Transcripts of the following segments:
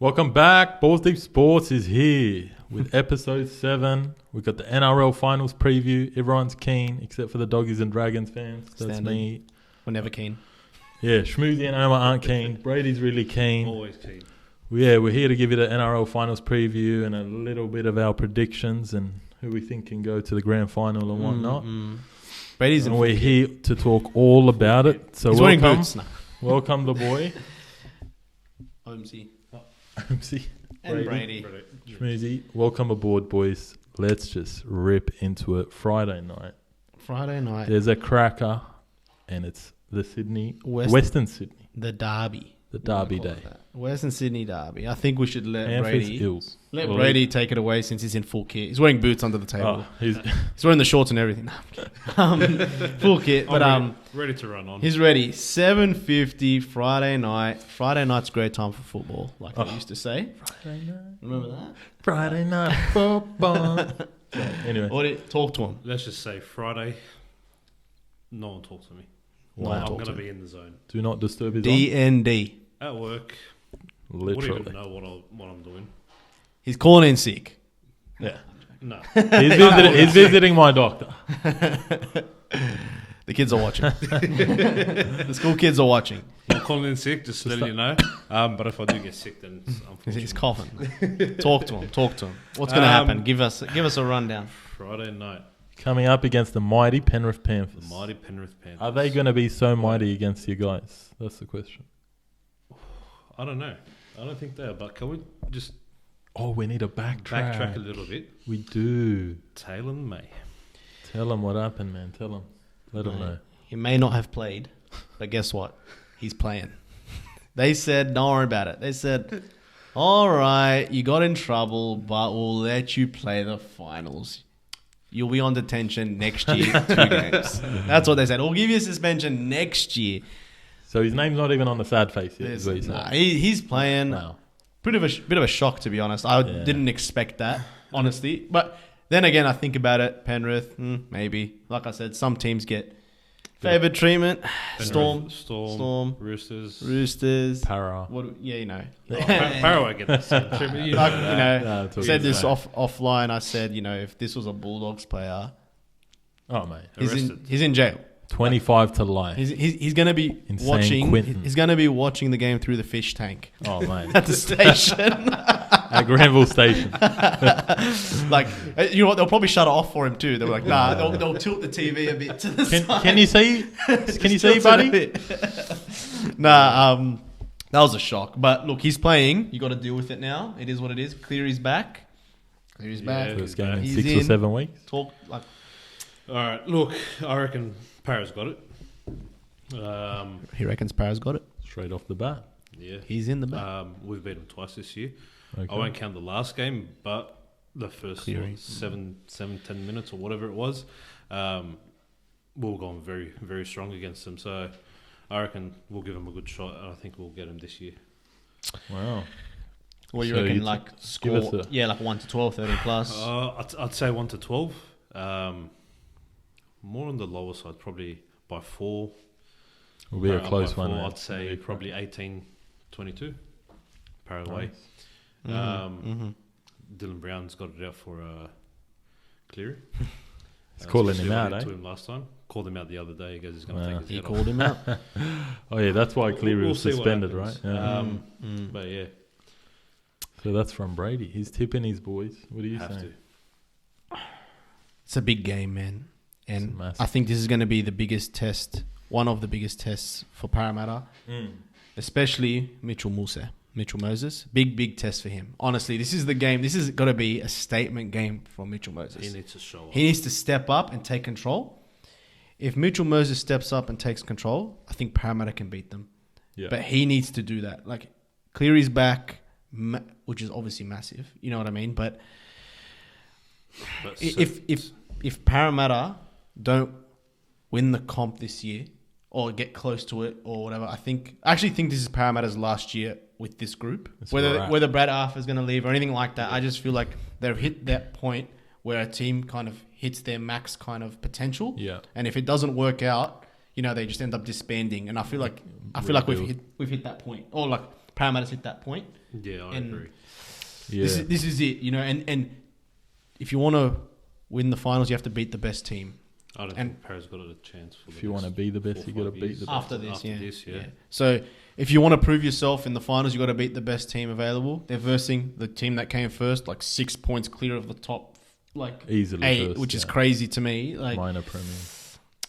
Welcome back. Balls Deep Sports is here with episode 7. We've got the NRL Finals preview. Everyone's keen except for the Doggies and Dragons fans. That's Standard. me. We're never keen. Yeah, Shmouzy and Omar aren't keen. Brady's really keen. Always keen. Yeah, we're here to give you the NRL Finals preview and a little bit of our predictions and who we think can go to the grand final and whatnot. Brady's And we're here to talk all about it. So He's wearing welcome, boots. No. welcome the boy. OMC. MC. And Brady. Shmouzy, welcome aboard, boys. Let's just rip into it. Friday night. Friday night. There's a cracker, and it's the Western Sydney, The Derby. the Derby We'll call day. it that. Western Sydney Derby. I think we should let Anthony's Brady Hills. Brady take it away since he's in full kit. He's wearing boots under the table. Oh, he's He's wearing the shorts and everything. No, I'm kidding. Full kit, but ready to run on. he's ready. 7:50 Friday night. Friday night's a great time for football, like I used to say. Remember that? Friday night football. Anyway, Talk to him. Let's just say Friday, no one talks to me. No wow. one I'm talk going to to him. be in the zone. Do not disturb his DND. At work, Literally. wouldn't even know what I'm doing. He's calling in sick. Yeah. No. He's visiting my doctor. The kids are watching. The school kids are watching. I'm calling in sick, just letting you know. But if I do get sick, then it's unfortunate. He's coughing. Talk to him. What's going to happen? Give us a rundown. Friday night, Coming up against the mighty Penrith the Panthers. mighty Penrith Panthers. Are they going to be so mighty against you guys? That's the question. I don't know. I don't think they are. But can we just Oh, we need to backtrack a little bit? We do. Taylor May. Tell them what happened, man. Tell them. Let them know. He may not have played, but guess what? He's playing. They said, don't worry about it. They said, all right, you got in trouble, but we'll let you play the finals. You'll be on detention next year, 2 games. That's what they said. We'll give you a suspension next year. So his name's not even on the sad face yet. Is what he's Nah, saying. he's playing. No. Bit of a shock, to be honest. I didn't expect that, honestly. But then again, I think about it. Penrith, maybe. Like I said, some teams get favoured treatment. Storm. Roosters. Para. Yeah, you know. Barrow, I get the same treatment. You know that. No, it's all Said good, this mate. offline. I said, if this was a Bulldogs player, Oh, mate. he's in jail. 25 to life. He's going to be Insane watching. Quinton. He's going to be watching the game through the fish tank Oh, mate. at the station. At Granville Station. Like, you know what? They'll probably shut it off for him too. They're like, nah, they'll tilt the TV a bit to the side. Can you see? Can you see, Just tilt it a buddy? bit. Nah, that was a shock. But look, he's playing. You got to deal with it now. It is what it is. Cleary's back. Cleary's back. First game in He's 6 or in. 7 weeks. Talk like All right, look, I reckon Para's got it. he reckons Para's got it. Straight off the bat. Yeah. He's in the back. We've beat them twice this year. Okay. I won't count the last game, but the first Cleary. 7, 10 minutes or whatever it was, we were going very, very strong against them. So I reckon we'll give them a good shot, and I think we'll get them this year. Wow. What you So reckon? you Like give us score? a- Like 1 to 12, 30 plus. I'd say 1 to 12. More on the lower side, probably by 4. Will be a Para close by one. 4, mate. I'd say Will be probably 18-22. Paraguay. Nice. Dylan Brown's got it out for Cleary. He's calling especially him what out, he eh? did to him last time. Called him out the other day. He goes, he's going to Wow. take his He head called off. him out. Oh, yeah, that's why Cleary We'll was see what suspended, right? happens. Yeah. But yeah, So that's from Brady. He's tipping his boys. What are you have saying? to. It's a big game, man. It's And massive. I think this is going to be the biggest test, one of the biggest tests for Parramatta, especially Mitchell Moses. Big test for him. Honestly, this is the game. This has got to be a statement game for Mitchell Moses. He needs to show up. He needs to step up and take control. If Mitchell Moses steps up and takes control, I think Parramatta can beat them. Yeah. But he needs to do that. Like, Cleary's back, which is obviously massive. You know what I mean? But But if Parramatta don't win the comp this year or get close to it or whatever, I actually think this is Parramatta's last year with this group. That's right. Whether Brad Arthur's going to leave or anything like that, I just feel like they've hit that point where a team kind of hits their max kind of potential. Yeah. And if it doesn't work out, they just end up disbanding. And I feel like we've hit that point. Or like Parramatta's hit that point. Yeah, I And agree. Yeah. This is it, you know. And if you want to win the finals, you have to beat the best team. I don't and- think Parra's got a chance. For If you want to be the best, you got to beat the best. After this, After yeah. this, yeah. So if you want to prove yourself in the finals, you got to beat the best team available. They're versing the team that came first, like 6 points clear of the top, like Easily 8, first, which is yeah. crazy to me. Like Minor premium.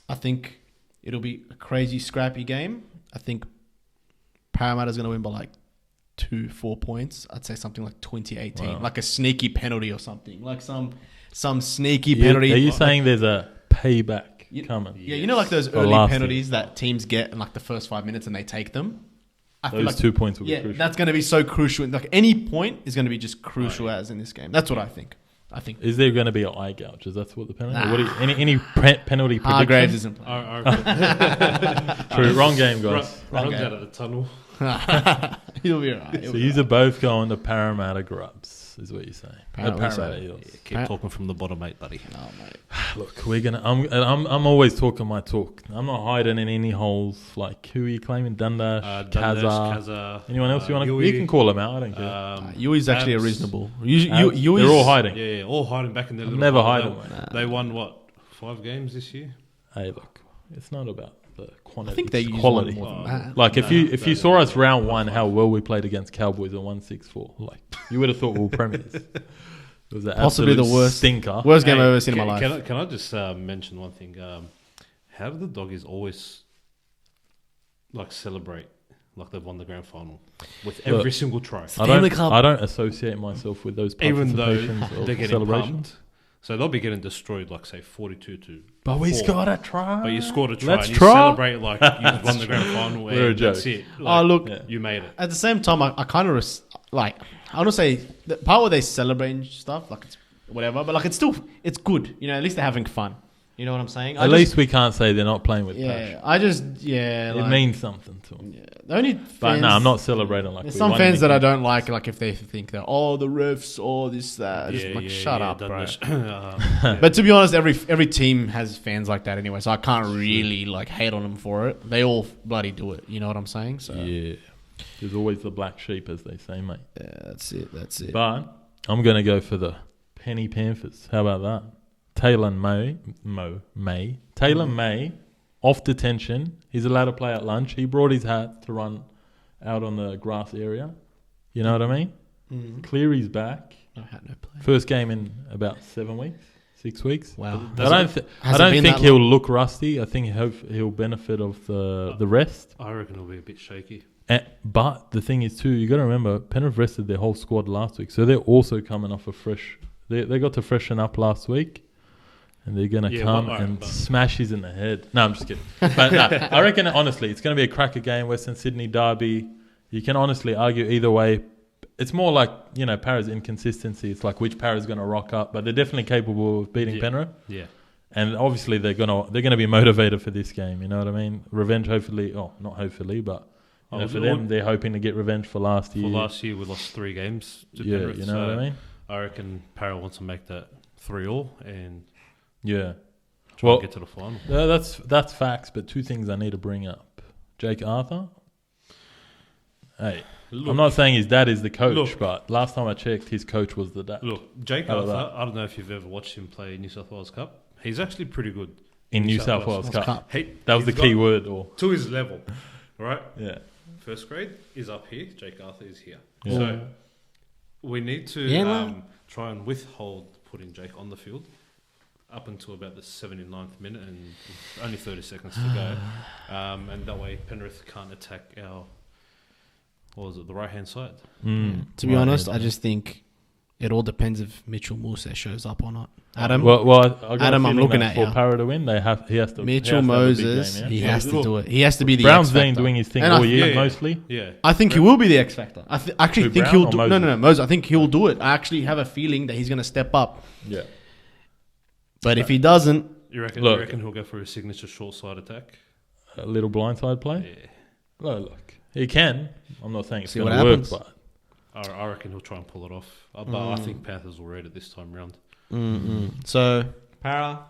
I think it'll be a crazy scrappy game. I think Parramatta's going to win by like 2-4 points. I'd say something like 20-18, Wow. like a sneaky penalty or something, like some sneaky Are penalty. you like, saying there's a payback coming? Yeah, you know, like those For early last penalties that teams get in like the first 5 minutes and they take them. I feel Those like 2 points will be yeah, crucial. that's going to be so crucial. Like any point is going to be just crucial as in this game. That's what I think. Is there going to be an eye gouge? Is that what the penalty? Nah. What do you, any penalty Hargraves prediction? isn't playing. True, wrong game, guys. Runs Okay. out of the tunnel. He'll be alright. So you're both going to Parramatta Grubs, is what you're saying. Apparently so. Parramatta Eels. Keep talking from the bottom, mate, buddy. Oh, mate. Look, we're gonna. I'm always talking my talk. I'm not hiding in any holes. Like who are you claiming? Dundash, Kazza. Anyone else you want to? You can call them out. I don't care. Yui's actually a Abs. reasonable. They're all hiding. Yeah, all hiding back in their little Never hole. hiding. mate. They won, what, 5 games this year? Hey, look, it's not about the quantity. I think they it's use quality. one more than that. Like if No, you no, saw no, us no. round one, how well we played against Cowboys and 1-6-4. Like you would have thought we were premiers. It was an Possibly the absolute worst stinker. Worst game Hey, I've ever seen in my life. Can I just mention one thing? How do the doggies always like celebrate like they've won the grand final with Look, every single try? Stanley Cup. I don't associate myself with those Even though participations or they're getting celebrations. pumped. So they'll be getting destroyed, like say 42-4. But we scored a try. But you scored a try. Let's and you try. celebrate like you won the grand final. We're a And that's joke. it. Like, Look, Yeah. you made it. at the same time, I kind of like. I want to say the part where they celebrate and stuff, like it's whatever, but like it's good. You know, at least they're having fun. You know what I'm saying? At least we can't say they're not playing with passion. It It means something to them. Yeah. The only But fans, no, I'm not celebrating like There's we some won fans that I anything. don't like if they think that the refs, this, that. Just like shut up, bro. Yeah. But to be honest, every team has fans like that anyway, so I can't really like hate on them for it. They all bloody do it. You know what I'm saying? So Yeah. There's always the black sheep, as they say, mate. yeah, that's it. That's it. But I'm going to go for the Penny Panthers. How about that? Taylor May, off detention. He's allowed to play at lunch. He brought his hat to run out on the grass area. You know what I mean? Mm. Cleary's back. No hat, no play. First game in about 7 weeks, 6 weeks. Wow. I don't think he'll look rusty. I think he'll benefit of the rest. I reckon it'll be a bit shaky. But the thing is too, you got to remember, Penrith rested their whole squad last week, so they're also coming off a fresh. They got to freshen up last week, and they're gonna come and smash his in the head. No, I'm just kidding. But no, I reckon honestly, it's gonna be a cracker game. Western Sydney derby. You can honestly argue either way. It's more like Para's inconsistency. It's like which Para's gonna rock up, but they're definitely capable of beating Penrith. Yeah. And obviously they're gonna be motivated for this game. You know what I mean? Revenge, hopefully. Oh, not hopefully, but. For them, they're hoping to get revenge for last year. For last year, we lost 3 games to Penrith. You know what I mean? I reckon Para wants to make that 3-3 and try and get to the final. That's facts. But 2 things I need to bring up: Jake Arthur. Hey, I'm not saying his dad is the coach, but last time I checked, his coach was the dad. Look, Jake Arthur. I don't know if you've ever watched him play New South Wales Cup. He's actually pretty good in New South Wales Cup. That was the he's key word, or to his level, right? Yeah. First grade is up here. Jake Arthur is here. Yeah. So we need to try and withhold putting Jake on the field up until about the 79th minute, and only 30 seconds to go. And that way Penrith can't attack our, the right-hand side. To be honest, I just think it all depends if Mitchell Moses shows up or not. Adam, Adam, I'm looking at for you. Para to win. He has to. Mitchell Moses, he has to do it. He has to be the Brown's X factor. been doing his thing And all year, mostly. Yeah. I think he will be the X factor. I actually think Brown he'll or do. Moses? No, Moses. I think he'll do it. I actually have a feeling that he's going to step up. Yeah. But if he doesn't, You reckon he'll go for a signature short side attack? A little blindside play. Yeah. Well, look, he can. I'm not saying it's See going what to work, happens. but I reckon he'll try and pull it off. But I think Panthers will read it this time round. so Para,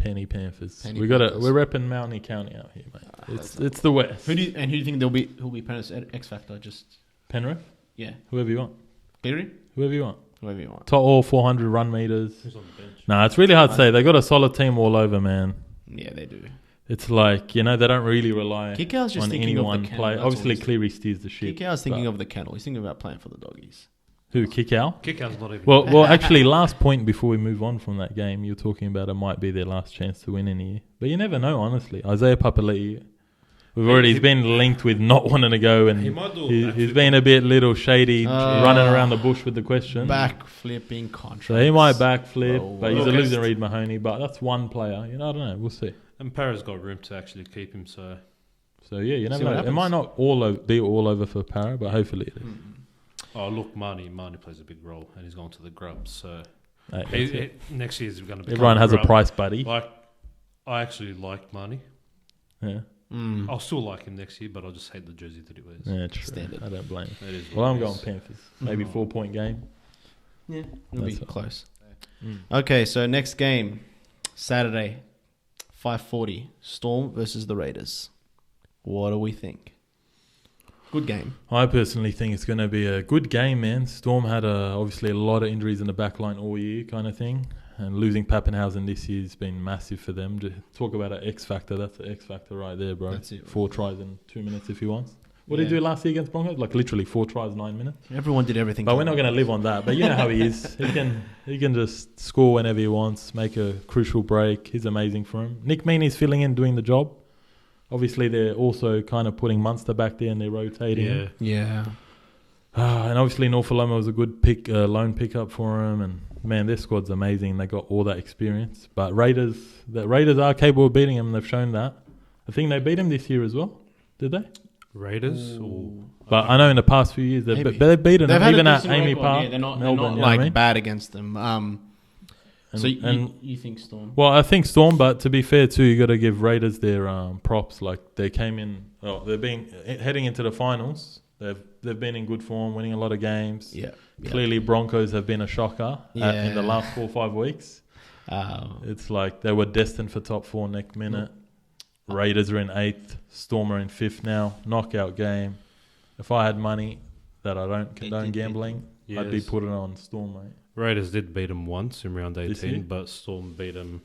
Penny Panthers. Penny We're repping Mountie County out here, mate. It's the West. Who do you think who'll be Penrith's X Factor? Just Penrith? yeah. Whoever you want. Cleary? Whoever you want. Whoever you want. Top all 400 run meters. Who's on the bench? Nah, it's really hard to say. They got a solid team all over, man. Yeah, they do. It's like, they don't really rely Kikau's just on thinking any of one the kennel. player. That's Obviously, all he's Cleary steers the ship. Kikau's thinking of the kennel. He's thinking about playing for the doggies. Who, Kikau? Kickout's not even. Well, actually, last point before we move on from that game, you're talking about it might be their last chance to win in a year. But you never know, honestly. Isaiah Papali'i, he's been linked with not wanting to go, and he's been a bit little shady, running around the bush with the question. Backflipping contract. So he might backflip, but he's a losing Reid Mahoney. But that's one player. I don't know. We'll see. And Para's got room to actually keep him, so yeah, you never know. It might not be all over for Para, but hopefully it is. Oh, look, Marnie plays a big role, and he's gone to the Grubs, so next year's going to be. Everyone has a price buddy. Like, I actually like Marnie. Yeah. I'll still like him next year, but I'll just hate the jersey that he wears. Yeah, true. Standard. I don't blame him. That is Well, I'm what it going is. Panthers. Maybe 4-point game. Yeah, it'll be That's close. Mm. Okay, so next game, Saturday, 5:40, Storm versus the Raiders. What do we think? Good game. I personally think it's going to be a good game, man. Storm had obviously a lot of injuries in the back line all year kind of thing. And losing Pappenhausen this year has been massive for them. To talk about an X factor, that's an X factor right there, bro. That's it. 4 tries in 2 minutes if he wants. What did he do last year against Broncos? Like literally 4 tries, 9 minutes. Everyone did everything. But we're not going to live on that. But you know how he is. He can just score whenever he wants, make a crucial break. He's amazing for him. Nick Meaney's filling in, doing the job. Obviously, they're also kind of putting Munster back there and they're rotating him. Yeah. And obviously, Norfoloma was a good loan pickup for him. And man, their squad's amazing. They got all that experience. But the Raiders are capable of beating them. They've shown that. I think they beat them this year as well. Did they? Raiders? But I know in the past few years they've beaten them, even at Amy Park. Yeah, they're not Melbourne, like bad against them. So you think Storm? Well, I think Storm, but to be fair too, you got to give Raiders their props. Like they came in, heading into the finals. They've been in good form, winning a lot of games. Yeah. Clearly, Broncos have been a shocker in the last 4 or 5 weeks. It's like they were destined for top 4 next minute. Raiders are in 8th. Storm are in 5th now. Knockout game. If I had money that I don't condone gambling, I'd be putting it on Storm, mate. Raiders did beat them once in round 18, but Storm beat them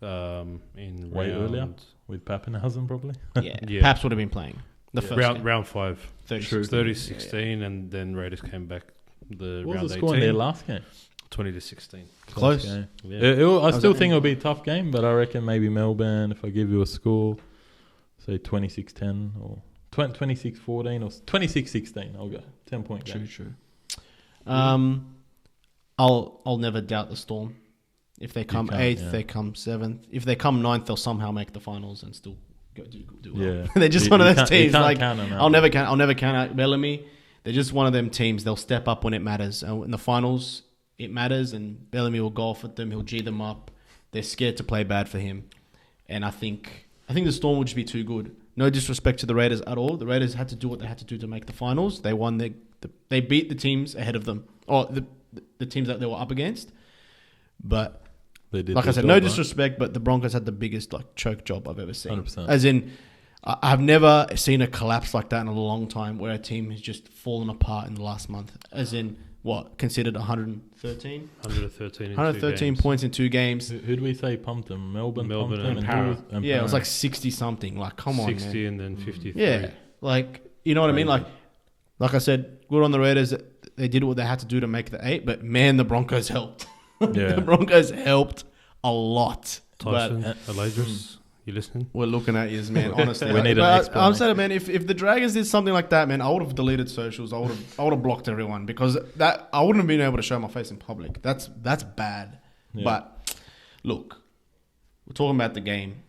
in way earlier with Pappenhausen probably. Yeah. Paps would have been playing the first round 5, 30-16, and then Raiders came back the what round 18. What was the score in their last game? 20-16. Close. Yeah. I still think it'll be a tough game, but I reckon maybe Melbourne, if I give you a score, say 26-10 or 26-14 or 26-16, I'll go. 10-point game. True. I'll never doubt the Storm. If they come 8th, they come 7th. If they come 9th, they'll somehow make the finals and still do well. Yeah. They're just one of those teams. Like I'll never count out Bellamy. They're just one of them teams. They'll step up when it matters. And in the finals, it matters, and Bellamy will golf at them. He'll G them up. They're scared to play bad for him, and I think the Storm would just be too good. No disrespect to the Raiders at all. The Raiders had to do what they had to do to make the finals. They won. They beat the teams ahead of them, or the teams that they were up against. But they did, like I said, no disrespect, but the Broncos had the biggest choke job I've ever seen. 100%. As in, I've never seen a collapse like that in a long time, where a team has just fallen apart in the last month. As in, what, considered 113? 113 points in 2 games. Who do we say pumped them? Melbourne and Para. Yeah, it was like 60 something. Like, come on, 60 and then 53. Yeah, like, you know what I mean? Like I said, good on the Raiders. They did what they had to do to make the 8, but man, the Broncos helped. Yeah. The Broncos helped a lot. Tyson, Alagis, you listening? We're looking at you, man. Honestly, we need an expert. I'm saying, man, if the Dragons did something like that, man, I would have deleted socials. I would have blocked everyone, because that I wouldn't have been able to show my face in public. That's bad. Yeah. But look, we're talking about the game.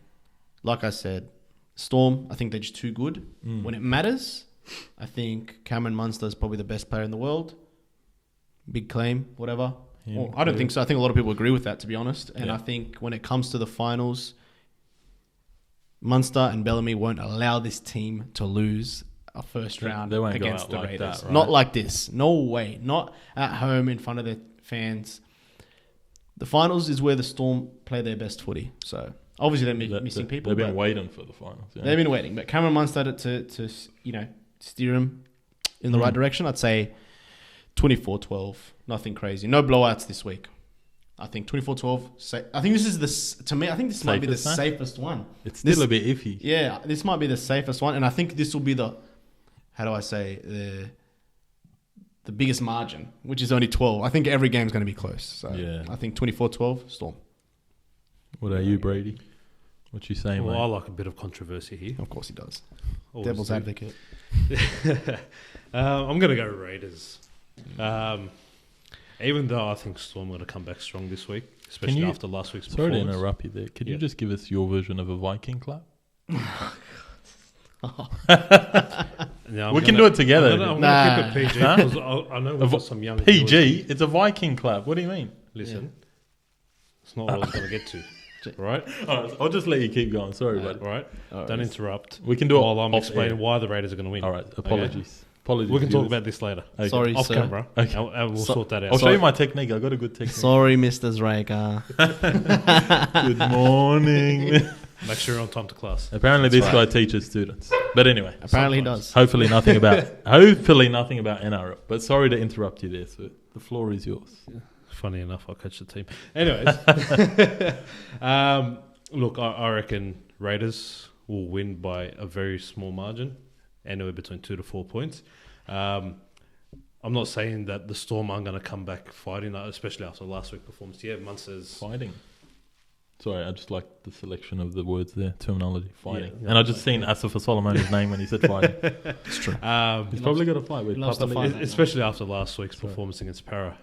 Like I said, Storm, I think they're just too good. When it matters, I think Cameron Munster is probably the best player in the world. Big claim, whatever. Well, I don't think so. I think a lot of people agree with that, to be honest. And I think when it comes to the finals, Munster and Bellamy won't allow this team to lose a first round against the Raiders. That, right? Not like this. No way. Not at home in front of their fans. the finals is where the Storm play their best footy. So obviously they're missing people. They've been waiting for the finals. Yeah. They've been waiting, but Cameron Munster to steer them in the right direction. I'd say 24-12, nothing crazy, no blowouts this week. I think 24-12. I think this is to me. I think this might be the safest one. It's still a bit iffy. Yeah, this might be the safest one, and I think this will be the the biggest margin, which is only 12. I think every game's going to be close. So yeah. I think 24-12, Storm. What are you, Brady? What you saying, Well, mate? I like a bit of controversy here. Of course he does. Always Devil's do. advocate. I'm going to go Raiders. Even though I think Storm are going to come back strong this week, especially after last week's performance. Sorry to interrupt you there. Could you just give us your version of a Viking clap? No, we can do it together. I'm going to keep it PG because I know we've got some young PG? It's a Viking clap. What do you mean? Listen, it's not what I was going to get to. Right? I'll just let you keep going. Sorry, buddy. Right? Don't interrupt. We can do it while I'm explaining why the Raiders are going to win. All right. Apologies. Apologies. We can talk about this later. Okay. Sorry, off sir. camera. Okay. And we'll sort that out. I'll show you my technique. I got a good technique. Sorry, Mr. Zraker. Good morning. Make sure you're on time to class. Apparently, this guy teaches students. But anyway, apparently he does. Hopefully nothing about NRL. But sorry to interrupt you there, sir. The floor is yours. Funny enough, I'll coach the team. Anyways, look, I reckon Raiders will win by a very small margin, anywhere between 2 to 4 points. I'm not saying that the Storm aren't going to come back fighting, especially after last week's performance. Yeah, Munster's fighting. Sorry, I just like the selection of the words there, terminology, fighting. Yeah, and I just seen Asif Solomoni's name when he said fighting. It's true. He's probably got a fight with especially after last week's performance against Para.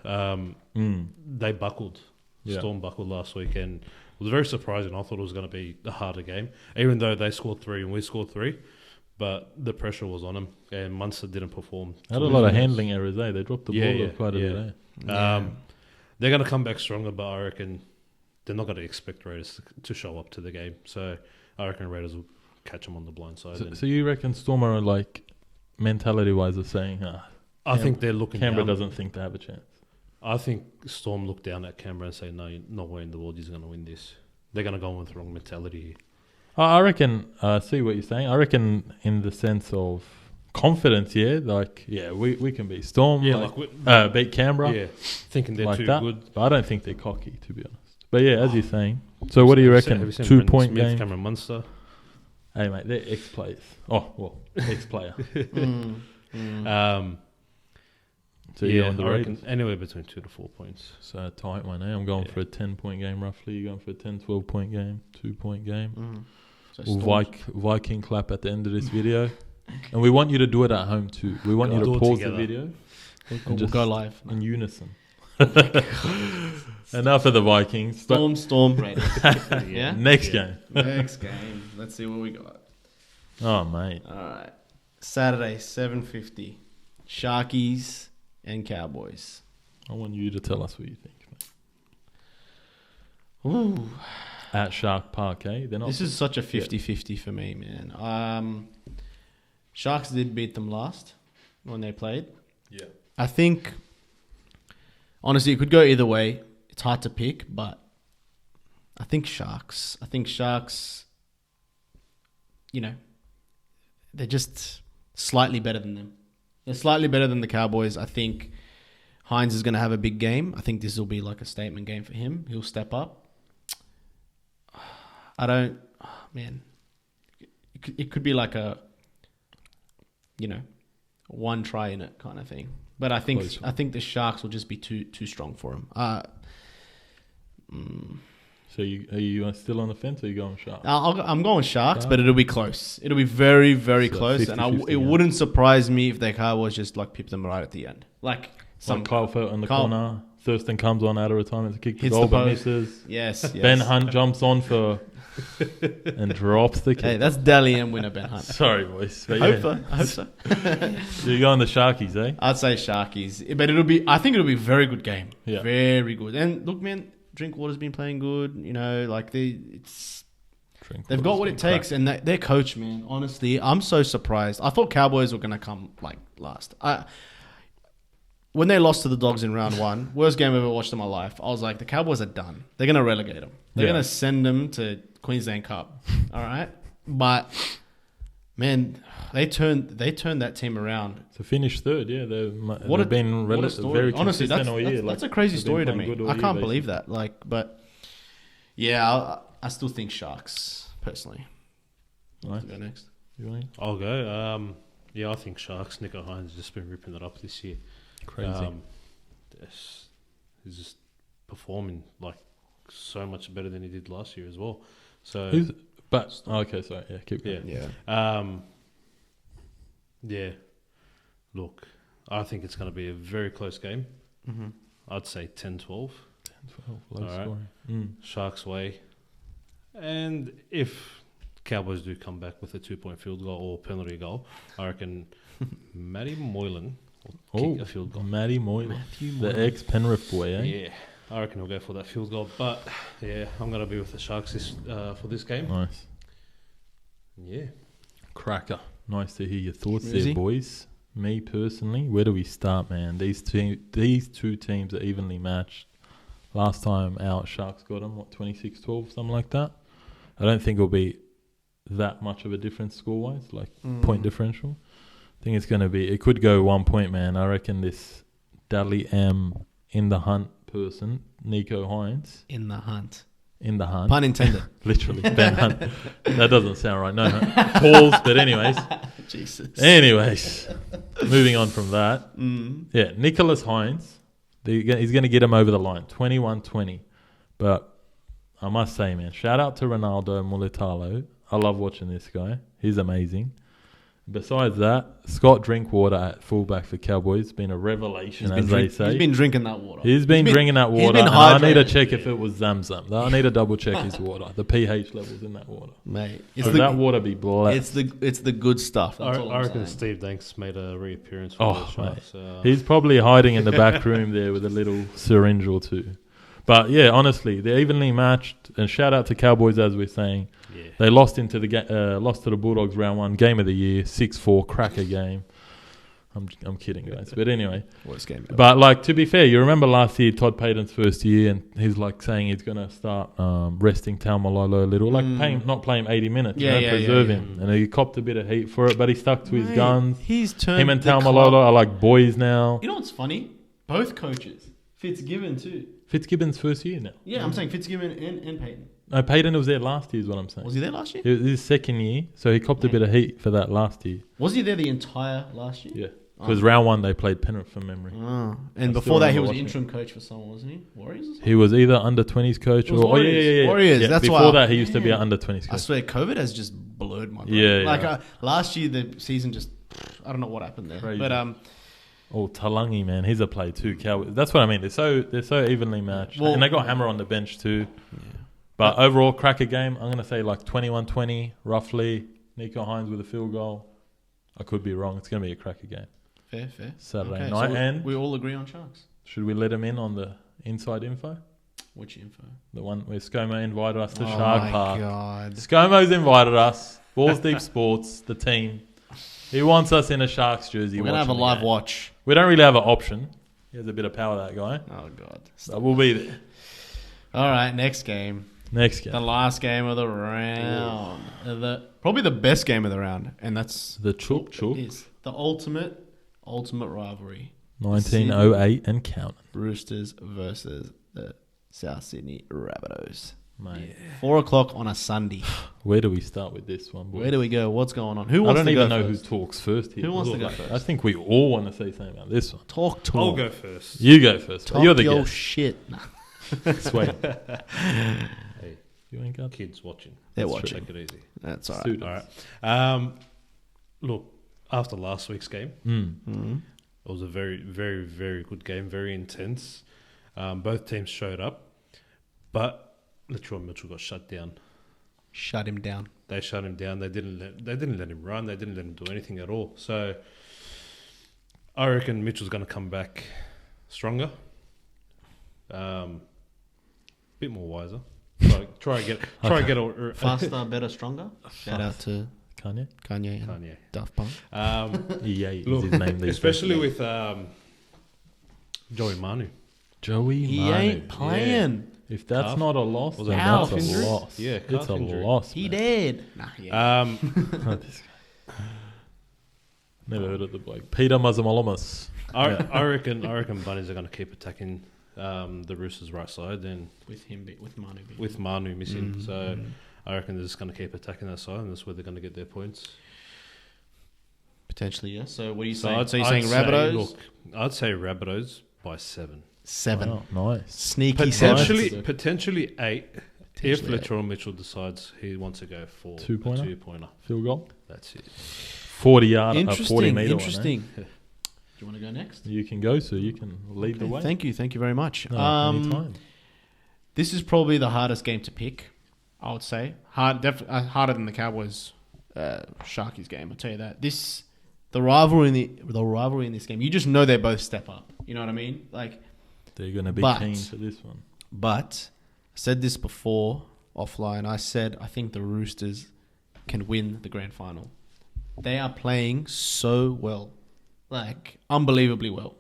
They buckled. Storm buckled last week, and it was very surprising. I thought it was going to be a harder game, even though they scored 3 and we scored 3. But the pressure was on them, and Munster didn't perform. Had a lot of handling errors, eh? They dropped the ball quite a bit, eh? They're going to come back stronger, but I reckon they're not going to expect Raiders to show up to the game. So I reckon Raiders will catch them on the blind side. So you reckon Storm are like, mentality-wise, are saying, I think they're looking Canberra down. doesn't think they have a chance. I think Storm look down at Canberra and say, no, no way in the world he's going to win this. They're going to go in with the wrong mentality here. I reckon, see what you're saying. I reckon in the sense of confidence, we can beat Storm, beat Canberra. Yeah, thinking they're too good. But I don't think they're cocky, to be honest. But yeah, as you're saying. So what do you reckon? 2-point game? Cameron Munster. Hey, mate, they're ex-players. Oh, well, ex-player. So I reckon anywhere between 2 to 4 points. So a tight one, eh? I'm going for a 10-point game roughly. You're going for a 10, 12-point game, 2-point game. So Viking clap at the end of this video. And we want you to do it at home too. We want you to pause the video and just go live in unison. Enough of the Vikings. Storm, Raiders. Yeah? Next game. Next game. Let's see what we got. Oh, mate. All right. Saturday, 7:50. Sharkies and Cowboys. I want you to tell us what you think, mate. Ooh. At Shark Park, eh? This is such a 50-50 for me, man. Sharks did beat them last when they played. Yeah. I think, honestly, it could go either way. It's hard to pick, but I think Sharks, they're just slightly better than them. They're slightly better than the Cowboys. I think Hines is going to have a big game. I think this will be like a statement game for him. He'll step up. It could be like a, one try in it kind of thing. But I think the Sharks will just be too strong for him. So are you still on the fence, or are you going Sharks? I'm going Sharks, but it'll be close. It'll be very, very close. 50, and it wouldn't surprise me if the Cowboys just pip them right at the end. Like Kyle Felt in the corner. Thurston comes on out of retirement to kick the goal, the but post. misses. Yes. Ben Hunt jumps on and drops the kick. Hey, that's Dally M winner, Ben Hunt. Sorry, boys. I hope so. So you're going the Sharkies, eh? I'd say Sharkies. But I think it'll be a very good game. Yeah. Very good. And look, man, Drinkwater's been playing good. They've got what it takes. And their coach, man, honestly, I'm so surprised. I thought Cowboys were going to come last. when they lost to the Dogs in round 1, worst game I've ever watched in my life, I was like, the Cowboys are done. They're going to relegate them. They're going to send them to Queensland Cup. All right? But, man, they turned that team around. To finish third, yeah. They've What been a story. very Honestly, consistent all year. that's a crazy story to me. I can't year, believe that. But, yeah, I still think Sharks, personally. Right. Go next. I'll go. I think Sharks. Nico Hines has just been ripping it up this year. Crazy. He's just performing like so much better than he did last year as well. So, okay, sorry. Yeah, keep going. Yeah. Look, I think it's going to be a very close game. Mm-hmm. I'd say 10-12. 10-12, low All right. scoring. Sharks way. And if Cowboys do come back with a 2-point field goal or penalty goal, I reckon Matty Moylan will kick a field goal. Matty Moylan. The ex-Penrith boy, eh? Yeah, I reckon he'll go for that field goal. But, yeah, I'm going to be with the Sharks for this game. Nice. Yeah. Cracker. Nice to hear your thoughts Shmouzy? there, boys. Me personally, where do we start, man? These two teams are evenly matched. Last time our Sharks got them, 26-12, something like that. I don't think it'll be that much of a difference score-wise, like point differential. I think it's going to be... It could go 1 point, man. I reckon this Dudley M in the hunt person, Nico Hines... In the hunt. Pun intended. Literally, Ben Hunt. That doesn't sound right. No. Calls, but anyways. Jesus. Anyways, moving on from that. Yeah, Nicholas Hines. He's going to get him over the line, 21-20. But I must say, man, shout out to Ronaldo Mulitalo. I love watching this guy. He's amazing. Besides that, Scott Drinkwater at fullback for Cowboys has been a revelation, they say. He's been drinking that water. He's been drinking that water. He's been I need to hydrated. check if it was Zamzam. I need to double check his water, the pH levels in that water. Mate, That water be blessed. it's the good stuff. That's all I I'm reckon saying. Steve Danks made a reappearance for the Sharks. He's probably hiding in the back room there with a little syringe or two. But yeah, honestly, they're evenly matched. And shout out to Cowboys, as we're saying. Yeah. They lost to the Bulldogs round 1, game of the year, 6-4, cracker game. I'm kidding, guys. But anyway. Worst game ever. But like, to be fair, you remember last year, Todd Payton's first year, and he's like saying he's going to start resting Taumalolo a little, like not play him 80 minutes, preserve him. And he copped a bit of heat for it, but he stuck to his guns. He's turned Him and Taumalolo are like boys now. You know what's funny? Both coaches. Fitzgibbon too. Fitzgibbon's first year now. Yeah, I'm saying Fitzgibbon and Payton. No, Payton was there last year is what I'm saying. Was he there last year? It was his second year, so he copped a bit of heat for that last year. Was he there the entire last year? Yeah. Because round 1 they played Penrith from memory. Oh. And I before still that he remember was watching interim coach for someone, wasn't he? Warriors or something? He was either under 20s coach It was or Warriors. Warriors, Yeah, that's before why. that he used to be an under 20s coach. I swear, COVID has just blurred my brain. Yeah, Like yeah. last year, the season just, I don't know what happened there. Crazy. But Talangi, man, he's a play too. Cowboys. That's what I mean. They're so evenly matched, Well, and they got Hammer on the bench too. yeah. But overall, cracker game. I'm gonna say like 21-20, roughly. Nico Hines with a field goal. I could be wrong. It's gonna be a cracker game. Fair. Saturday night. So And we all agree on Sharks. should we let him in on the inside info? Which info? The one where ScoMo invited us to Oh Shark my Park. God. ScoMo's invited us. Balls Deep Sports, the team. He wants us in a Sharks jersey. We're going to have a watching the live game. watch. We don't really have an option. He has a bit of power, that guy. Oh, God. But we'll be there. All right, next game. Next game. The last game of the round. Probably the best game of the round. And that's... The Chook Chook. Is the ultimate rivalry. 1908 and counting. Roosters versus the South Sydney Rabbitohs. Mate. 4 o'clock on a Sunday. Where do we start with this one, boys? Where do we go? What's going on? Who I wants don't to go even know first? who talks first here. Who wants to go first? I think we all want to say something about this one. Talk to I'll him. go first. You go first. Talk You're the your guest. shit. Sweet. Hey, You ain't got kids watching. They're Let's watching. Take it easy. That's all right. students. All right. Look, after last week's game, Mm-hmm. it was a very, very, very good game. Very intense. Both teams showed up, but Latrell Mitchell got shut down. Shut him down. They shut him down. They didn't let him run. They didn't let him do anything at all. So I reckon Mitchell's going to come back stronger, bit more wiser. Try and get a Faster, better, stronger. Shout out to Kanye? Kanye and Kanye. Daft Punk. Yeah, is Look, his name these especially days. with Joey Manu. Joey He Manu. ain't playing. If that's Calf? not a loss, Was then it that's calf a injury? loss. Yeah, it's calf a injury. loss. He man. did. Nah, yeah. This guy. Never heard of the bloke. Peter Mazamalamas. I reckon Bunnies are going to keep attacking the Roosters' right side, then with Manu. with Manu missing. So I reckon they're just going to keep attacking that side, and that's where they're going to get their points. Potentially, yeah. So what are you So saying? I'd So you're say, saying Rabbitohs? Look, I'd say Rabbitohs by 7. 7. Wow, nice. Sneaky 7. Potentially 8. If Potentially Latrell Mitchell decides he wants to go for a Two-pointer? two-pointer. Field goal. That's it. 40 yard, 40 Interesting. meter. Interesting. Do you want to go next? You can go, so you can lead the way. Thank you very much. No, anytime. This is probably the hardest game to pick, I would say. Harder than the Cowboys Sharkies game. I'll tell you that. The rivalry in this game. You just know they both step up. You know what I mean? Like, they're going to be but- keen for this one. but I said this before offline. I said I think the Roosters can win the grand final. They are playing so well, like unbelievably well.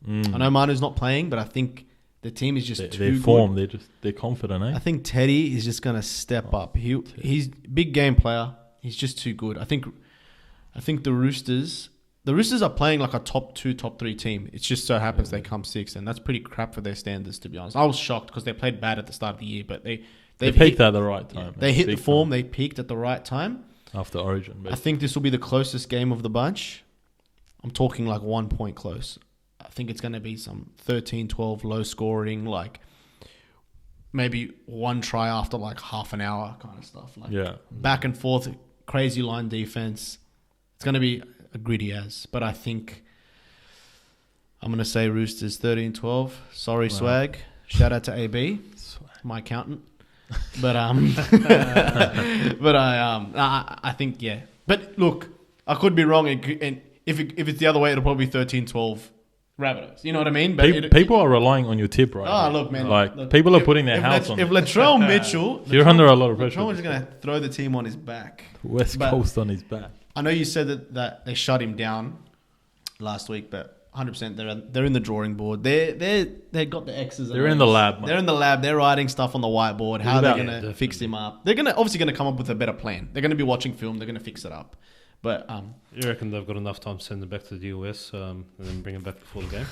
I know Manu's not playing, but I think the team is just too Their good. form, they're confident, I eh? think Teddy is just going to step up. He's a big game player. He's just too good. I think the Roosters are playing like a top 2, top 3 team. It just so happens they come 6th, and that's pretty crap for their standards, to be honest. I was shocked because they played bad at the start of the year, but they peaked at the right time. They hit the Big form. time. They peaked at the right time. After Origin, I basically. think this will be the closest game of the bunch. I'm talking like 1 point close. I think it's going to be some 13-12 low scoring, like maybe one try after like half an hour kind of stuff. Like back and forth, crazy line defense. It's going to be a gritty as, but I think I'm going to say Roosters 13-12. Sorry, Swag. Shout out to AB, my accountant. But I think yeah. But look, I could be wrong, and if it's the other way, it'll probably be 13-12 Rabbitohs. You know what I mean? But people are relying on your tip, right? Oh, look, man. Like people are putting their house on. If Latrell Mitchell, You're under a lot of pressure. Latrell is going to throw the team on his back. West Coast on his back. I know you said that they shut him down last week, but 100% they're in the drawing board. They got the X's. They're in the lab. Mate. They're in the lab. They're writing stuff on the whiteboard. How they're going to fix him up. They're obviously going to come up with a better plan. They're going to be watching film. They're going to fix it up. But you reckon they've got enough time to send them back to the US and then bring them back before the game?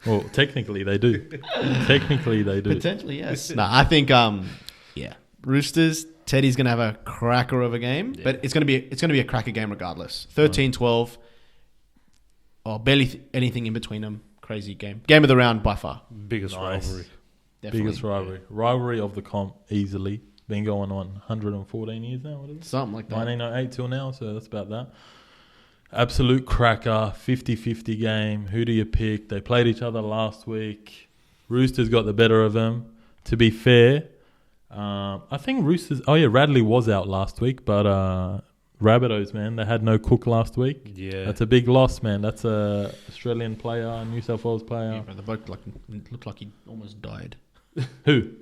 Well, technically they do. Potentially, yes. No, I think Roosters. Teddy's going to have a cracker of a game, but it's going to be a cracker game regardless. 13-12. Oh, barely anything in between them. Crazy game. Game of the round by far. Biggest rivalry. Definitely. Biggest rivalry. Rivalry of the comp, easily. Been going on 114 years now. What is it? Something like that. 1908 till now, so that's about that. Absolute cracker. 50-50 game. Who do you pick? They played each other last week. Roosters got the better of them. To be fair, I think Roosters... Oh, yeah, Radley was out last week, but... Rabbitohs, man. They had no Cook last week. Yeah. That's a big loss, man. That's a Australian player, New South Wales player. Yeah, bro, the bloke looked like he almost died. Who?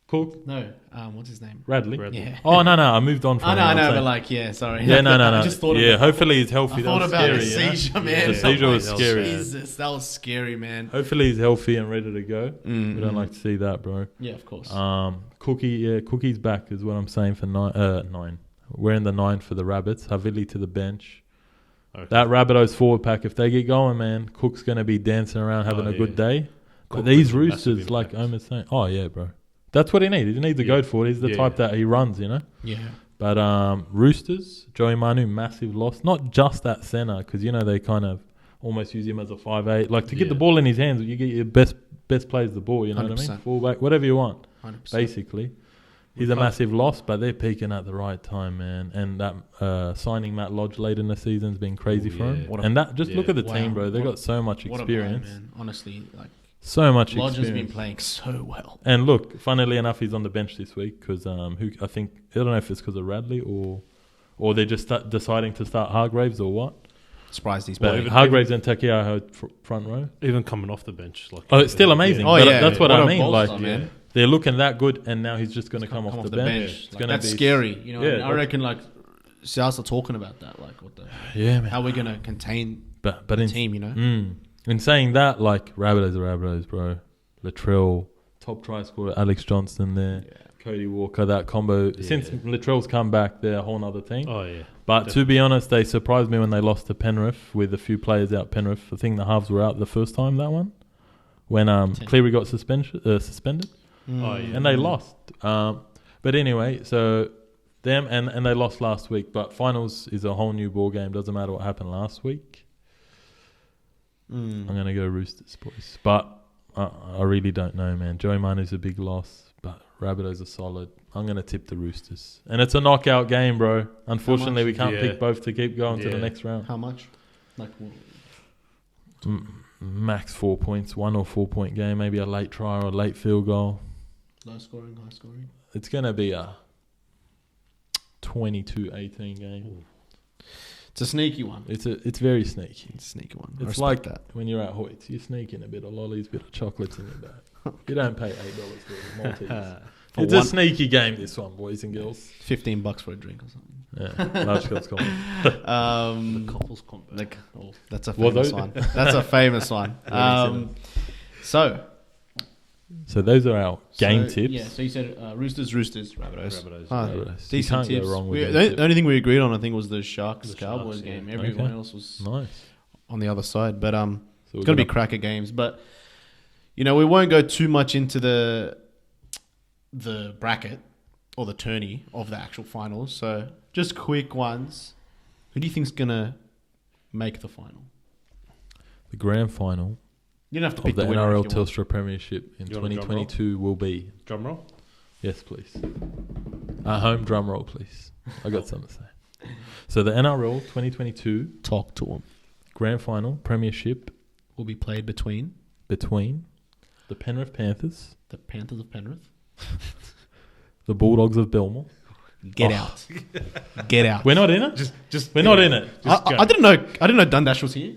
Cook? No. What's his name? Radley? Yeah. Oh, no. I moved on from him. I know, but like, yeah, sorry. Yeah, no. I just thought about hopefully he's healthy. I thought that was about scary, the seizure, man. The seizure was Something scary. Jesus, that was scary, man. Hopefully he's healthy and ready to go. We don't like to see that, bro. Yeah, of course. Cookie's back is what I'm saying for 9. We're in the 9 for the Rabbits. Havili to the bench. Okay. That Rabbitohs forward pack, if they get going, man, Cook's going to be dancing around having a good day. But these Roosters, like Omar's saying, oh, yeah, bro. That's what he needs. He needs to go for it. He's the type that he runs, you know? Yeah. But Roosters, Joey Manu, massive loss. Not just at centre, because, you know, they kind of almost use him as a 5'8". Like, to get the ball in his hands, you get your best players the ball, you know 100%. What I mean? Fullback, whatever you want, 100%. Basically. He's a massive loss, but they're peaking at the right time, man. And that signing Matt Lodge late in the season has been crazy for him. Look at the team, bro. They've got so much experience. What a player, man. Honestly, like so much Lodge experience. has been playing so well. And look, funnily enough, he's on the bench this week because I don't know if it's because of Radley or they're just deciding to start Hargraves or what. Surprised he's playing. Hargraves and Takiaho front row. Even coming off the bench, like it's still amazing. Yeah. That's what I mean. Bolster, like. Man. They're looking that good, and now he's just going to come off the bench. Like, that's scary. You know, I reckon like Souths are talking about that. Like, what the? Yeah, man. How we're going to contain the team? You know. In saying that, like, Rabbitohs are Rabbitohs, bro. Latrell, top try scorer, Alex Johnston there. Yeah. Cody Walker, that combo. Yeah. Since Latrell's come back, they're a whole nother team. Oh, yeah. But Definitely. to be honest, they surprised me when they lost to Penrith with a few players out Penrith. I think the halves were out the first time, that one. When Cleary got suspended. Oh, yeah. And they lost. But anyway, so them and they lost last week. But finals is a whole new ball game. Doesn't matter what happened last week. I'm going to go Roosters, boys. But I really don't know, man. Joey Manu's a big loss, but Rabbitohs are solid. I'm going to tip the Roosters. And it's a knockout game, bro. Unfortunately, we can't pick both to keep going to the next round. How much? Like what? Max 4 points, 1 or 4 point game, maybe a late try or a late field goal. Low scoring, high scoring? It's going to be a 22-18 game. Ooh. It's a sneaky one. It's very sneaky. It's a sneaky one. It's like that when you're at Hoyts, you sneak in a bit of lollies, a bit of chocolates in your bag. You don't pay $8 for the Maltese. It's a sneaky game, this one, boys and girls. $15 for a drink or something. Yeah, large cups combo. The couples combo. That's a famous one. That's a famous one. So those are our game tips. Yeah, so you said Roosters, Rabbitohs. Rabbitohs. Decent You can't tips. go wrong with them The only thing we agreed on, I think, was the Sharks The Cowboys Sharks, game. yeah. Everyone else was Nice. on the other side. But So it's going to be cracker games. But, we won't go too much into the bracket or the tourney of the actual finals. So just quick ones. Who do you think's going to make the final? The grand final You don't have to of pick the the winner NRL if you want. Telstra Premiership in You want a drum 2022 will be... Drum roll? Yes, please. Home drum roll, please. I got something to say. So the NRL 2022 Talk to them. grand final Premiership Will be played between the Penrith Panthers, the Panthers of Penrith. the Bulldogs of Belmore. Get out. Get out. We're not in it. We're not in it. I didn't know Dundash was here.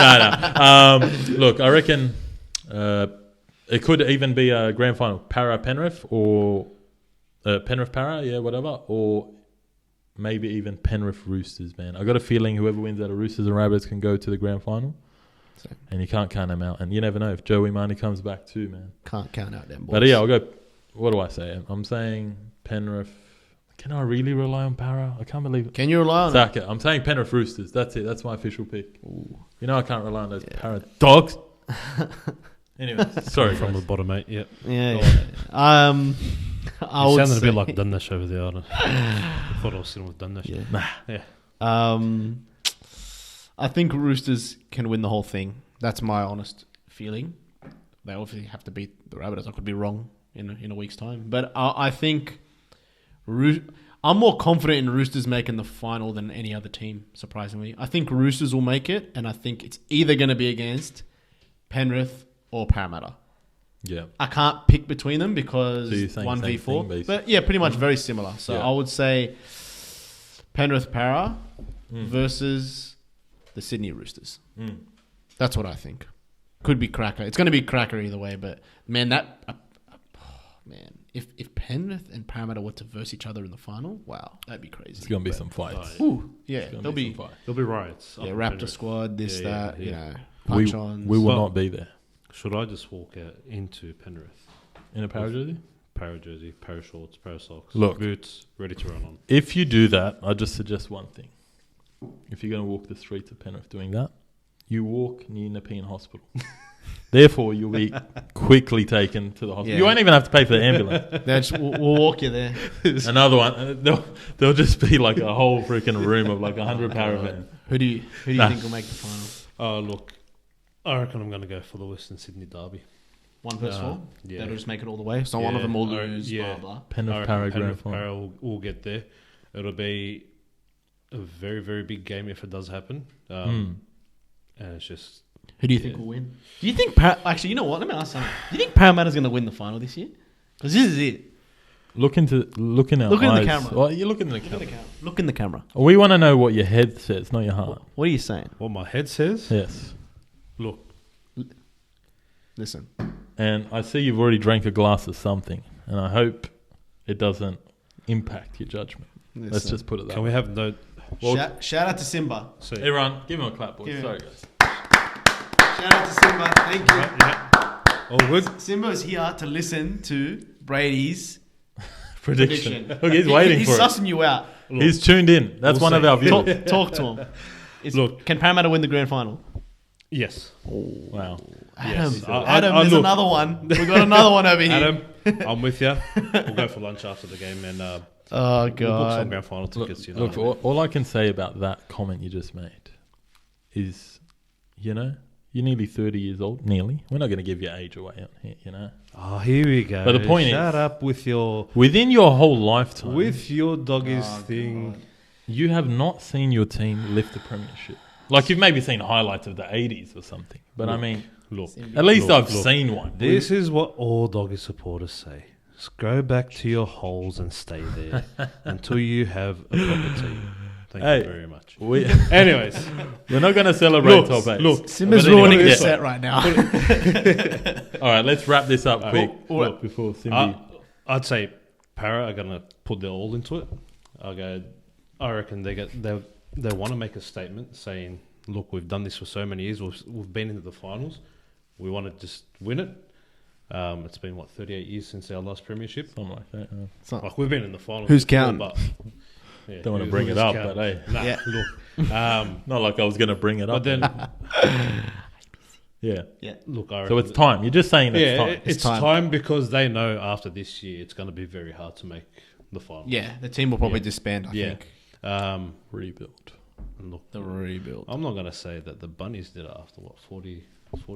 No. Look, I reckon it could even be a grand final Para Penrith or Penrith Para, yeah, whatever, or maybe even Penrith Roosters, man. I got a feeling whoever wins out of Roosters and Rabbits can go to the grand final. Same. And you can't count them out. And you never know if Joey Manu comes back too, man. Can't count out them boys. But yeah, I'll go. What do I say? I'm saying Penrith. Can I really rely on Para? I can't believe it. Can you rely on it? Sack it. I'm saying Penrith Roosters. That's it. That's my official pick. Ooh. I can't rely on those Para dogs. Anyway, sorry From guys. the bottom 8, yeah. Yeah. I would sounded a say, bit like Dundash over there. I thought I was sitting with Dundash. Yeah. Nah. Yeah. I think Roosters can win the whole thing. That's my honest feeling. They obviously have to beat the Rabbitohs. I could be wrong in a week's time, but I think I'm more confident in Roosters making the final than any other team. Surprisingly, I think Roosters will make it, and I think it's either going to be against Penrith or Parramatta. Yeah. I can't pick between them because So you're saying 1v4. same thing, But yeah, pretty much very similar. So Yeah. I would say Penrith Para versus the Sydney Roosters. That's what I think. Could be cracker. It's going to be cracker either way. But man, if Penrith and Parramatta were to verse each other in the final, wow, that'd be crazy. It's gonna be some fights. Ooh, yeah, It's gonna there'll be some fights. There'll be riots. yeah, up in Raptor Penrith. squad, this, Yeah, that, yeah. We punch-ons. will Well- not be there Should I just walk out into Penrith? in a Para jersey. Para jersey, para shorts, para socks, Look. boots, ready to run on. If you do that, I just suggest one thing. If you're going to walk the streets of Penrith doing that, you walk near Nepean Hospital. Therefore, you'll be quickly taken to the hospital. Yeah. You won't even have to pay for the ambulance. We'll walk you there. Another one. There'll just be like a whole freaking room of like 100 Paravan. Who do you think will make the final? Look, I reckon I'm going to go for the Western Sydney derby. One versus four? Yeah. That'll just make it all the way. So one of them will lose, yeah. blah, blah. I Penrith reckon Para grand Penrith final. Para will get there. It'll be a very, very big game if it does happen. And it's just... Who do you think will win? Do you think... Actually, you know what? Let me ask something. Do you think Parramatta's going to win the final this year? Because this is it. Look in our Look in the eyes. camera. Well, you look in the camera. Look in the camera. We want to know what your head says, not your heart. What are you saying? What my head says? Yes. Look, Listen. And I see you've already drank a glass of something, and I hope it doesn't impact your judgment. Let's just put it that can way. we have no... Shout out to Simba. So, Everyone, give him a clap, boys. Give him- Sorry, guys. Shout out to Simba. Thank you. Yeah. All good. Simba is here to listen to Brady's Prediction. prediction. Look, he's waiting He's for it. sussing you out. He's tuned in. That's We'll one of see. our viewers. Talk to him. Look. Can Parramatta win the grand final? Yes. Wow. Adam, Yes. Adam, I there's look. another one. We've got another one over here. Adam, I'm with you. We'll go for lunch after the game and Oh, we'll book some God. grand final Look, tickets. all I can say about that comment you just made is, you're nearly 30 years old. Nearly. We're not going to give your age away on here, Oh, here we go. But the point Shut is, up with your within your whole lifetime, doggies Oh, thing. God. you have not seen your team lift the premiership. Like, you've maybe seen highlights of the 80s or something. But I mean, Look, at least Look, I've seen one. this is what all doggy supporters say. Just go back to your holes and stay there until you have a proper team. Thank Hey. you very much. Anyways, we're not going to celebrate top 8. Look, Simba's But anyway, ruining the yeah. set right now. All right, let's wrap this up quick Look, before Simbi. I'd say Para are going to put their all into it. I reckon they want to make a statement saying, look, we've done this for so many years. We've been into the finals. We want to just win it. It's been, 38 years since our last premiership? Something like that. Like, we've been in the finals. Who's before, counting? But, yeah, Don't want to who- bring who's it up, counting? but hey. Nah, Yeah. look. Not like I was going to bring it up. But then, yeah. look, I So reckon it's time. You're just saying it's time. It's time because they know after this year it's going to be very hard to make the final. Yeah, the team will probably Yeah. disband, I Yeah. think. Rebuild. And look, The rebuild. I'm not going to say that the Bunnies did it after 40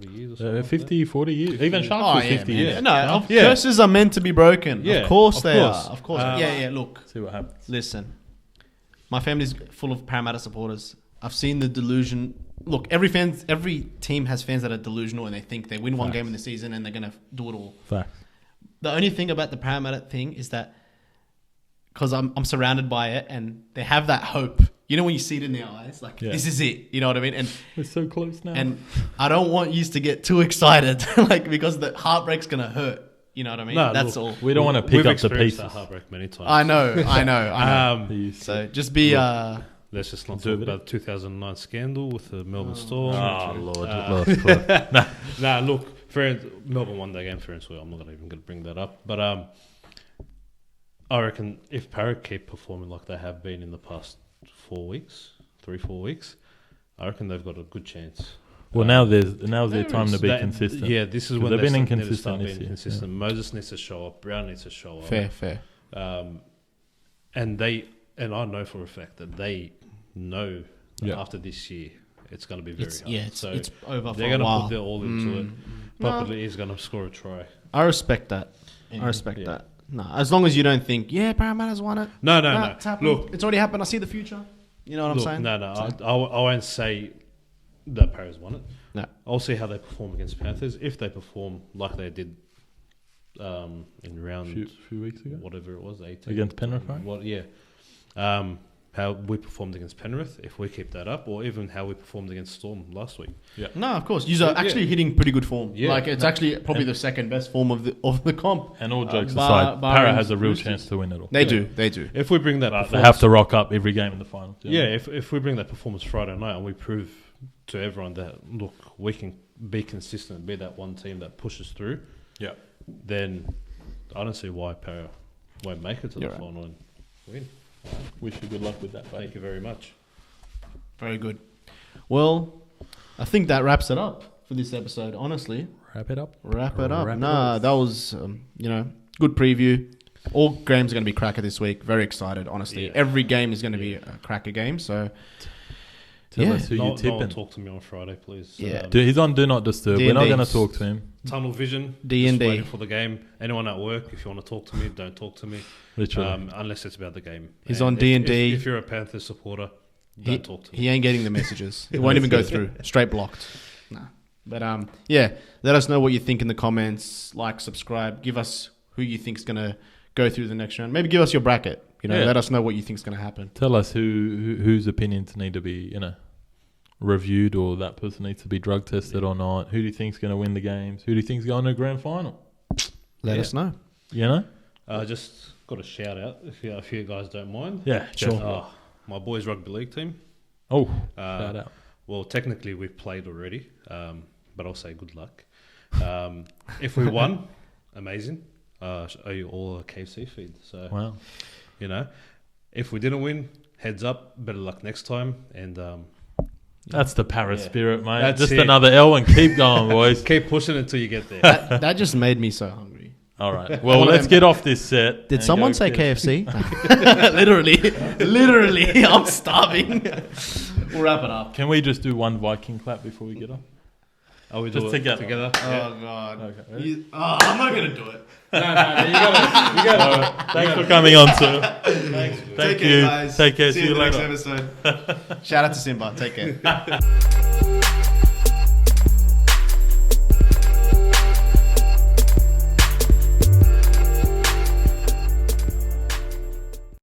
years or something. like 50, 40 years. Even Sharks Oh, was yeah, 50 man. years. No, Yeah. curses are meant to be broken. Yeah, of course of they course. are. Of course. Yeah, look. See what happens. Listen, my family's full of Parramatta supporters. I've seen the delusion. Look, every team has fans that are delusional and they think they win one Facts. game in the season and they're going to do it all. Fact. The only thing about the Parramatta thing is that because I'm surrounded by it and they have that hope. You know when you see it in their eyes, like Yeah. this is it. You know what I mean? And We're so close now. I don't want you to get too excited, like because the heartbreak's gonna hurt. You know what I mean? No, That's look, all. we don't want to We've pick up the experienced pieces. that heartbreak many times. I know. You So just be Let's just not talk Conservative. about the 2009 scandal with the Melbourne Storm. Oh, Lord. Nah, look, Melbourne won that game fair and square. I'm not even going to bring that up. But I reckon if Para keep performing like they have been in the past 4 weeks, 3-4 weeks, I reckon they've got a good chance. Well, now's their time to be That- consistent. Yeah, this is 'Cause when they've been need to inconsistent start this being year, consistent. Moses needs to show up. Brown needs to show up. fair. And I know for a fact that they know that Yeah. after this year it's going to be very hard. It's So over for they're a going to while. put their all into it. No. Probably is going to score a try. I respect that. I respect that. No, as long as you don't think, Parramatta's won it. No. It's happened. Look, It's already happened. I see the future. You know what I'm saying? No. I won't say that Paris won it. No. I'll see how they perform against Panthers. If they perform like they did in round few weeks ago. whatever it was, 18 Against Penrith, right? What? Yeah. How we performed against Penrith, if we keep that up, or even how we performed against Storm last week. No, of course. You're actually hitting pretty good form. Yeah. Like it's actually probably the second best form of the comp. And all jokes bar- aside, barring Para has a real Roosters. chance to win it all. They do. If we bring that, They performance- have to rock up every game in the final. Yeah, if we bring that performance Friday night and we prove to everyone that look, we can be consistent, be that one team that pushes through, Yeah. then I don't see why Para won't make it to You're the right. final and win. Wish you good luck with that. Thank you very much. Very good. Well, I think that wraps it up for this episode. Honestly, Wrap it up. wrap it up. Wrap it Nah, up. that was good preview. All games are going to be cracker this week. Very excited, honestly. Yeah. Every game is going to be a cracker game. So Tell Yeah. us who No you one tipping. talk to me on Friday, please. Yeah. He's on Do Not Disturb. We're not D&D. going to talk to him. Tunnel vision. D&D. Just waiting for the game. Anyone at work, if you want to talk to me, don't talk to me. Literally. Unless it's about the game. He's And on D&D. If you're a Panthers supporter, don't talk to me. he ain't getting the messages. It won't even go through. Straight blocked. Nah. But let us know what you think in the comments. Like, subscribe. Give us who you think's going to go through the next round. Maybe give us your bracket. Yeah. Let us know what you think's going to happen. Tell us whose opinions need to be, reviewed, or that person needs to be drug tested or not. Who do you think's going to win the games? Who do you think's going to the grand final? Let us know. Just got a shout out if you guys don't mind. Yeah, Sure. My boys rugby league team. Oh, Uh, shout out. Well, technically we've played already, but I'll say good luck. If we won, amazing. Owe you all a KFC feed. So, Wow. you know, if we didn't win, heads up, better luck next time. And That's the Paris spirit, mate. That's just it. another L and keep going, boys. keep pushing until you get there. That just made me so hungry. All right. Well, let's get off this set. Did and someone go say get- KFC? Literally, I'm starving. We'll wrap it up. Can we just do one Viking clap before we get off? Are we Just do it together. Oh God. Okay, ready? I'm not gonna do it. No, you gotta. Thanks for coming on, sir. Thank Take you. care, guys. Take care. See See you you in the later. next episode. Shout out to Simba. Take care.